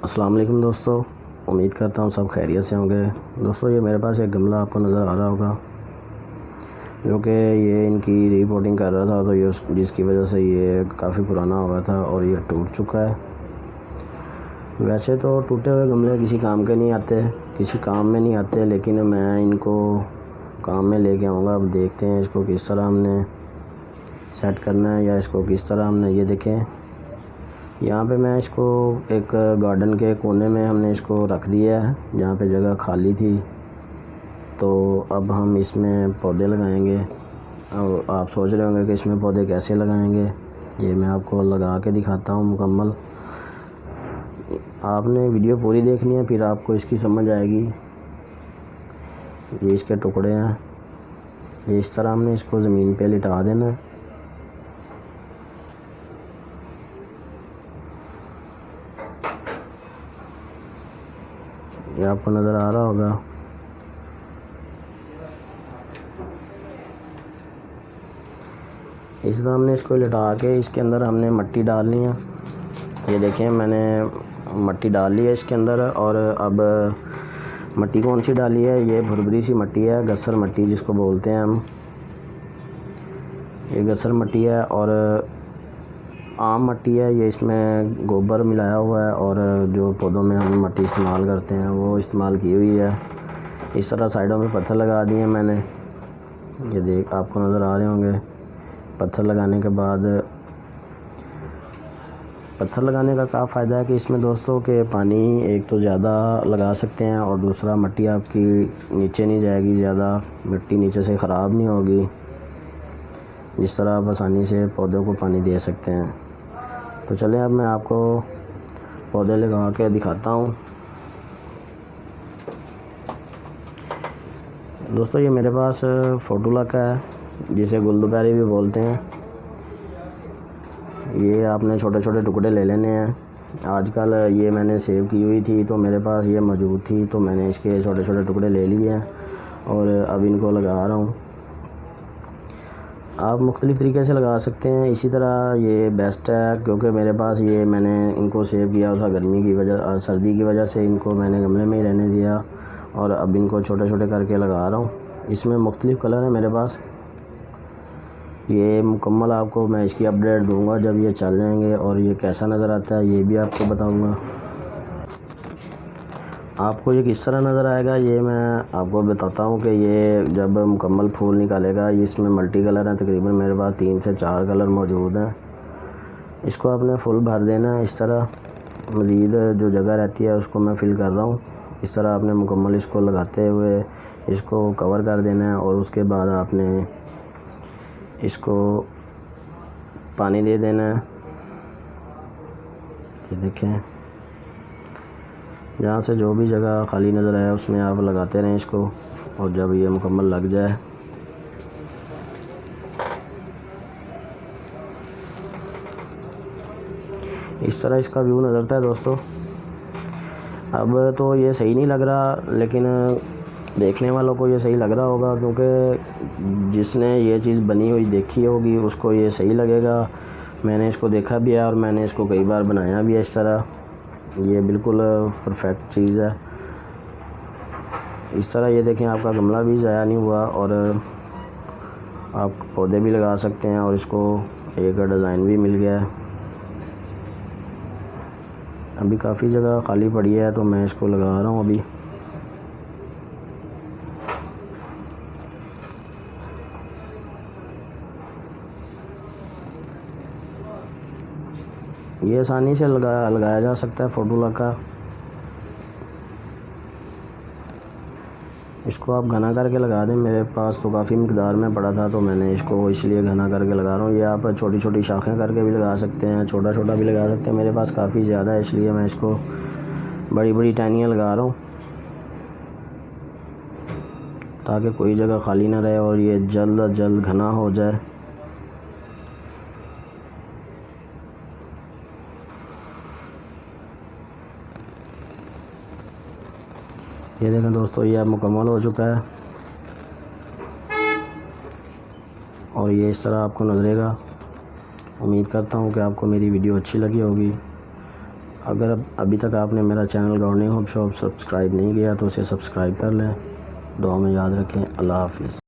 अस्सलाम वालेकुम दोस्तों, उम्मीद करता हूँ सब खैरियत से होंगे। दोस्तों ये मेरे पास एक गमला आपको नज़र आ रहा होगा जो कि ये इनकी रिपोर्टिंग कर रहा था, तो ये जिसकी वजह से ये काफ़ी पुराना हो गया था और ये टूट चुका है। वैसे तो टूटे हुए गमले किसी काम के नहीं आते, किसी काम में नहीं आते, लेकिन मैं इनको काम में लेके आऊँगा। अब देखते हैं इसको किस तरह हमने सेट करना है या इसको किस तरह हमने, ये देखें यहाँ पे मैं इसको एक गार्डन के कोने में हमने इसको रख दिया है जहाँ पे जगह खाली थी। तो अब हम इसमें पौधे लगाएंगे और आप सोच रहे होंगे कि इसमें पौधे कैसे लगाएंगे। ये मैं आपको लगा के दिखाता हूँ मुकम्मल। आपने वीडियो पूरी देखनी है, फिर आपको इसकी समझ आएगी। ये इसके टुकड़े हैं, ये इस तरह हमने इसको ज़मीन पे लिटा देना है। ये आपको नज़र आ रहा होगा। इस तरह हमने इसको लिटा के इसके अंदर हमने मिट्टी डालनी है। ये देखें मैंने मिट्टी डाल ली है इसके अंदर। और अब मिट्टी कौन सी डाली है, ये भुरभुरी सी मिट्टी है, गस्सर मिट्टी जिसको बोलते हैं हम। ये गस्सर मिट्टी है और आम मिट्टी है। ये इसमें गोबर मिलाया हुआ है और जो पौधों में हम मिट्टी इस्तेमाल करते हैं वो इस्तेमाल की हुई है। इस तरह साइडों में पत्थर लगा दिए हैं मैंने, ये देख आपको नज़र आ रहे होंगे। पत्थर लगाने के बाद, पत्थर लगाने का क्या फ़ायदा है कि इसमें दोस्तों के पानी एक तो ज़्यादा लगा सकते हैं और दूसरा मिट्टी आपकी नीचे नहीं जाएगी, ज़्यादा मिट्टी नीचे से ख़राब नहीं होगी। जिस तरह आप आसानी से पौधों को पानी दे सकते हैं। तो चलें अब मैं आपको पौधे लगा के दिखाता हूँ। दोस्तों ये मेरे पास फोटुला का है, जिसे गुलदुपहरी भी बोलते हैं। ये आपने छोटे छोटे टुकड़े ले लेने हैं। आजकल ये मैंने सेव की हुई थी तो मेरे पास ये मौजूद थी, तो मैंने इसके छोटे छोटे टुकड़े ले लिए हैं और अब इनको लगा रहा हूँ। आप मुख्तलिफ़ तरीके से लगा सकते हैं। इसी तरह ये बेस्ट है क्योंकि मेरे पास ये मैंने इनको सेव किया था गर्मी की वजह, सर्दी की वजह से इनको मैंने गमले में ही रहने दिया और अब इनको छोटे छोटे करके लगा रहा हूँ। इसमें मुख्तलिफ़ कलर है मेरे पास। ये मुकम्मल आपको मैं इसकी अपडेट दूंगा जब ये चल जाएंगे और ये कैसा नज़र आता है ये भी आपको बताऊंगा। आपको ये किस तरह नज़र आएगा ये मैं आपको बताता हूँ कि ये जब मुकम्मल फूल निकालेगा। इसमें मल्टी कलर हैं, तकरीबन मेरे पास 3 से 4 कलर मौजूद हैं। इसको आपने फुल भर देना है इस तरह। मज़ीद जो जगह रहती है उसको मैं फ़िल कर रहा हूँ। इस तरह आपने मुकम्मल इसको लगाते हुए इसको कवर कर देना है और उसके बाद आपने इसको पानी दे देना है। ये देखें, जहाँ से जो भी जगह खाली नज़र आए उसमें आप लगाते रहें इसको और जब ये मुकम्मल लग जाए इस तरह इसका व्यू नज़रता है दोस्तों। अब तो ये सही नहीं लग रहा, लेकिन देखने वालों को ये सही लग रहा होगा क्योंकि जिसने ये चीज़ बनी हुई देखी होगी उसको ये सही लगेगा। मैंने इसको देखा भी है और मैंने इसको कई बार बनाया भी है इस तरह। ये बिल्कुल परफेक्ट चीज़ है। इस तरह ये देखें, आपका गमला भी ज़ाया नहीं हुआ और आप पौधे भी लगा सकते हैं और इसको एक डिज़ाइन भी मिल गया है। अभी काफ़ी जगह खाली पड़ी है तो मैं इसको लगा रहा हूँ अभी। ये आसानी से लगाया जा सकता है फोटुला का। इसको आप घना करके लगा दें। मेरे पास तो काफ़ी मिकदार में पड़ा था तो मैंने इसको इसलिए घना करके लगा रहा हूँ। ये आप छोटी छोटी शाखें करके भी लगा सकते हैं, छोटा छोटा भी लगा सकते हैं। मेरे पास काफ़ी ज़्यादा है इसलिए मैं इसको बड़ी बड़ी टहनियाँ लगा रहा हूँ ताकि कोई जगह खाली ना रहे और ये जल्द अज जल्द घना हो जाए। ये देखें दोस्तों, ये अब मुकम्मल हो चुका है और ये इस तरह आपको नज़रेगा। उम्मीद करता हूँ कि आपको मेरी वीडियो अच्छी लगी होगी। अगर अभी तक आपने मेरा channel gardening hub shop subscribe नहीं किया तो उसे सब्सक्राइब कर लें। दुआ में याद रखें। अल्लाह हाफिज़।